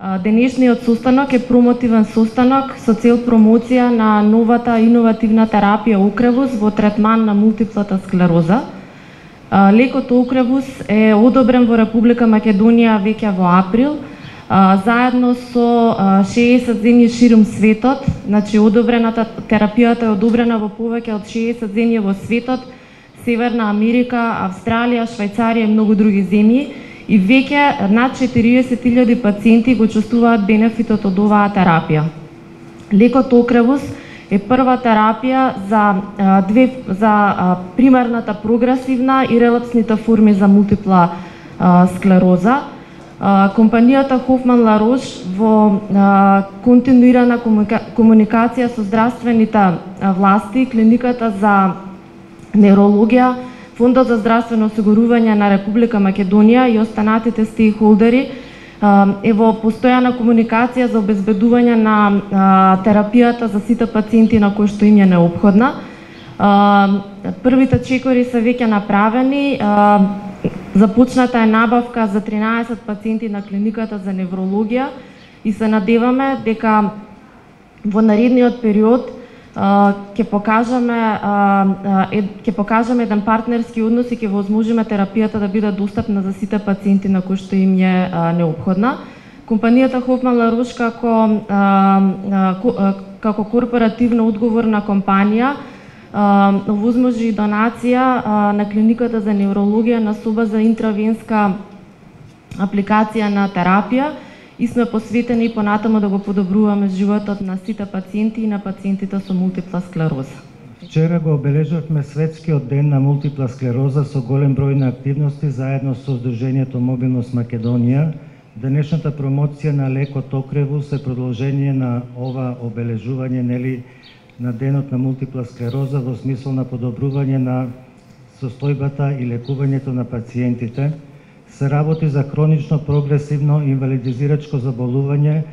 Денешниот состанок е промотивен состанок со цел промоција на новата иновативна терапија Окревус во третман на мултиплата склероза. Лекот Окревус е одобрен во Република Македонија веќе во април, заедно со 60 земји ширум светот. Значи, терапијата е одобрена во повеќе од 60 земји во светот, Северна Америка, Австралија, Швајцарија и многу други земји. И веќе над 40.000 пациенти го чувствуваат бенефитот од оваа терапија. Лекот Окревус е прва терапија за примарната прогресивна и релапсните форми за мултипла склероза. Компанијата Хофман Ларош во континуирана комуникација со здравствените власти, клиниката за неврологија, Фондот за здравствено осигурување на Република Македонија и останатите стейкхолдери е во постојана комуникација за обезбедување на терапијата за сите пациенти на кои што им е неопходна. Првите чекори се веќе направени. Започната е набавка за 13 пациенти на клиниката за неврологија и се надеваме дека во наредниот период ќе покажеме еден партнерски однос и ќе возможиме терапијата да биде достапна за сите пациенти на кои што им е неопходна. Компанијата Хофман Ларош како корпоративна одговорна компанија возможи донација на клиниката за неврологија на соба за интравенска апликација на терапија и сме посветени понатаму да го подобруваме животот на сите пациенти и на пациентите со мултипла склероза. Вчера го обележавме Светскиот ден на мултипла склероза со голем број на активности заедно со Сдруженијето Мобилност Македонија. Денешната промоција на лекот Окревус е продолжение на ова обележување на денот на мултипла склероза во смисол на подобрување на состојбата и лекувањето на пациентите. Се работи за хронично прогресивно инвалидизирачко заболување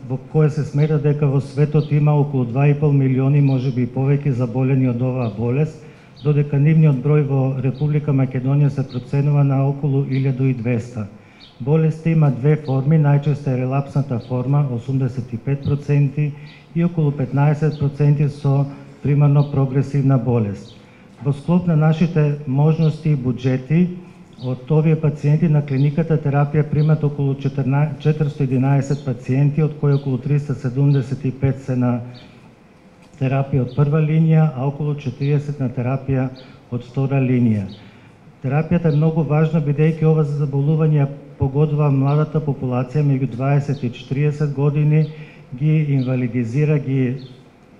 во кое се смета дека во светот има околу 2,5 милиони, можеби и повеќе заболени од оваа болест, додека нивниот број во Република Македонија се проценува на околу 1200. Болеста има две форми, најчесто е релапсната форма 85% и околу 15% со примарно прогресивна болест. Во склоп на нашите можности и буџети, од овие пациенти на клиниката терапија примат околу 411 пациенти, од кои околу 375 се на терапија од прва линија, а околу 40 на терапија од втора линија. Терапијата е многу важна, бидејќи ова заболување погодува младата популација меѓу 20 и 40 години, ги инвалидизира,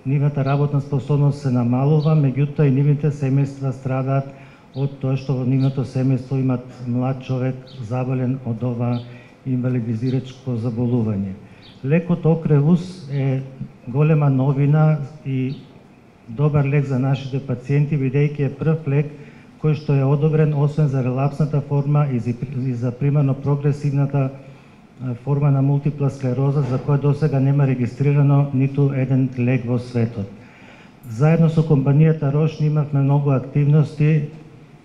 нивната работна способност се намалува, меѓутоа и нивните семејства страдаат од тоа што во нивното семејство имат млад човек заболен од ова инвалидизирачко заболување. Лекот Окревус е голема новина и добар лек за нашите пациенти, бидејќи е прв лек кој што е одобрен освен за релапсната форма и за примарно прогресивната форма на мултипла склероза, за која досега нема регистрирано ниту еден лек во светот. Заедно со компанијата Рош имавме многу активности,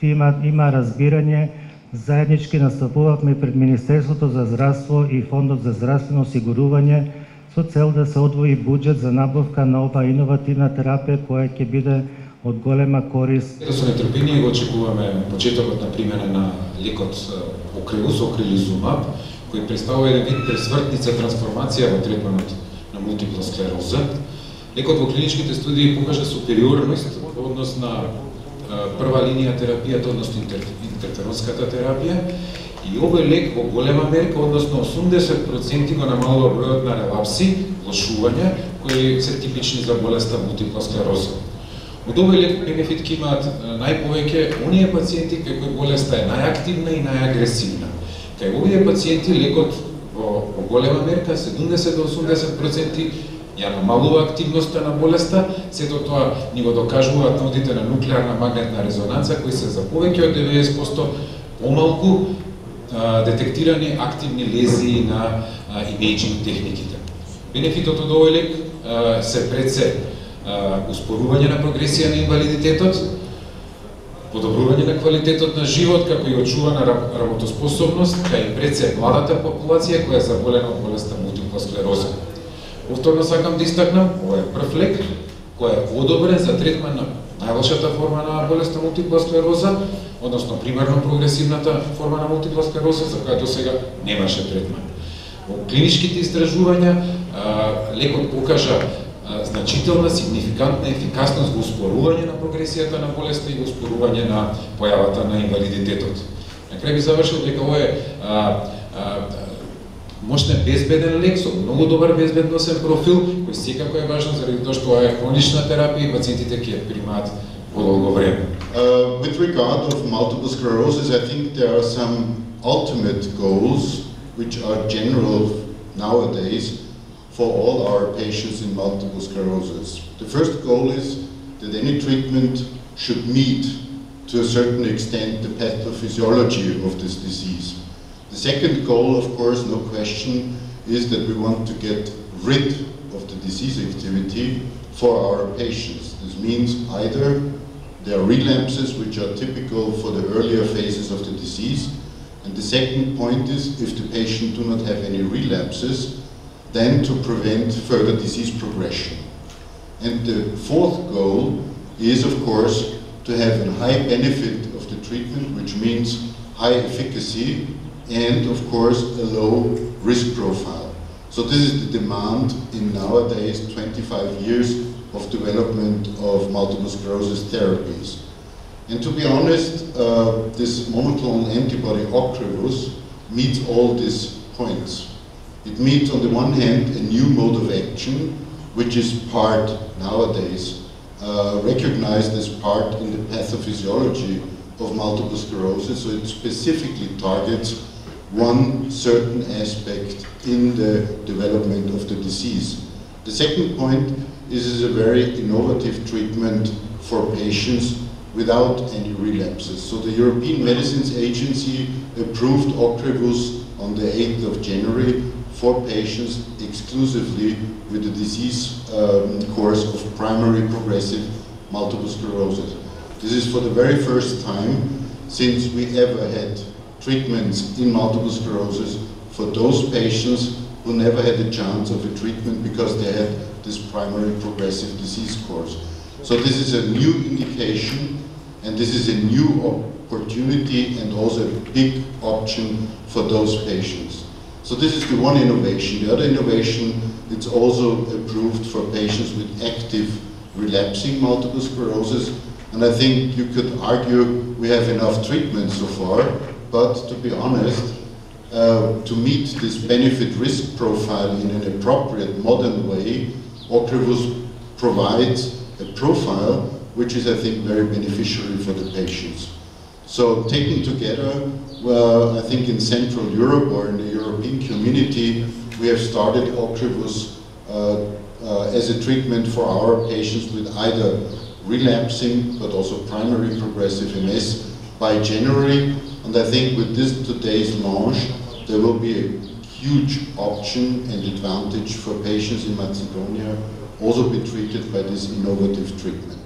има разбирање, заеднички настапувавме пред Министерството за здравство и Фондот за здравствено осигурување со цел да се одвои буџет за набавка на ова иновативна терапија која ќе биде од голема корист. Со нетрпение го очекуваме почетокот на примена на лекот Окревус, окрелизумаб, кој представува еден вид пресвртница трансформација во третманот на мултипла склероза. Лекот во клиничките студии покажа супериорност во однос на прва линија терапијата, односно интерферонската терапија, и овој лек во голема мерка, односно 80% го намалува бројот на релапси, влошувања, кои се типични за болеста мултипла склероза. Од овој лек бенефит ќе имаат најповеќе оние пациенти кај кои болеста е најактивна и најагресивна. Кај овие пациенти лекот во голема мерка, 70 до 80%, ја намалува активноста на болеста, сето тоа ни го докажуваат наудите на нуклеарна магнетна резонанца, кои се за повеќе од 90% помалку детектирани активни лезии на имејджинг техниките. Бенефитот од овој лек се пред се успорување на прогресија на инвалидитетот, подобрување на квалитетот на живот, како и очувана работоспособност кај пред се младата популација која е заболена од болеста мултипла склероза. Повторно сакам да истакнам, ова е прв лек кој е одобрен за третман на најлошата форма на болеста мултипла склероза, односно примерно прогресивната форма на мултипла склероза, за која досега немаше третман. Во клиничките истражувања лекот покажа значителна, сигнификантна ефикасност во успорување на прогресијата на болеста и во успорување на појавата на инвалидитетот. На крај би завршил дека ова е мощен безбеден лек со многу добар безбедносен профил, кој секако е важен заради тоа што ова е хронична терапија и пациентите ќе ја примаат подолго време. With regard of multiple sclerosis, I think there are some ultimate goals which are general nowadays for all our patients in multiple sclerosis. The first goal is that any treatment should meet, to a certain extent, the pathophysiology of this disease. The second goal, of course, no question, is that we want to get rid of the disease activity for our patients. This means either there are relapses which are typical for the earlier phases of the disease, and the second point is if the patient do not have any relapses, then to prevent further disease progression. And the fourth goal is, of course, to have a high benefit of the treatment, which means high efficacy and, of course, a low risk profile. So this is the demand in nowadays 25 years of development of multiple sclerosis therapies. And to be honest, this monoclonal antibody Ocrevus meets all these points. It meets, on the one hand, a new mode of action, which is part, nowadays, recognized as part in the pathophysiology of multiple sclerosis, so it specifically targets one certain aspect in the development of the disease. The second point is it is a very innovative treatment for patients without any relapses. So the European Medicines Agency approved Ocrevus on the 8th of January for patients exclusively with the disease course of primary progressive multiple sclerosis. This is for the very first time since we ever had treatments in multiple sclerosis for those patients who never had a chance of a treatment because they had this primary progressive disease course. So this is a new indication and this is a new opportunity and also a big option for those patients. So this is the one innovation. The other innovation, it's also approved for patients with active relapsing multiple sclerosis. And I think you could argue we have enough treatment so far, but to be honest, to meet this benefit-risk profile in an appropriate modern way, Ocrevus provides a profile which is, I think, very beneficial for the patients. So taken together, well, I think in Central Europe or in the European community, we have started Ocrevus as a treatment for our patients with either relapsing but also primary progressive MS by January. And I think with this today's launch, there will be a huge option and advantage for patients in Macedonia also be treated by this innovative treatment.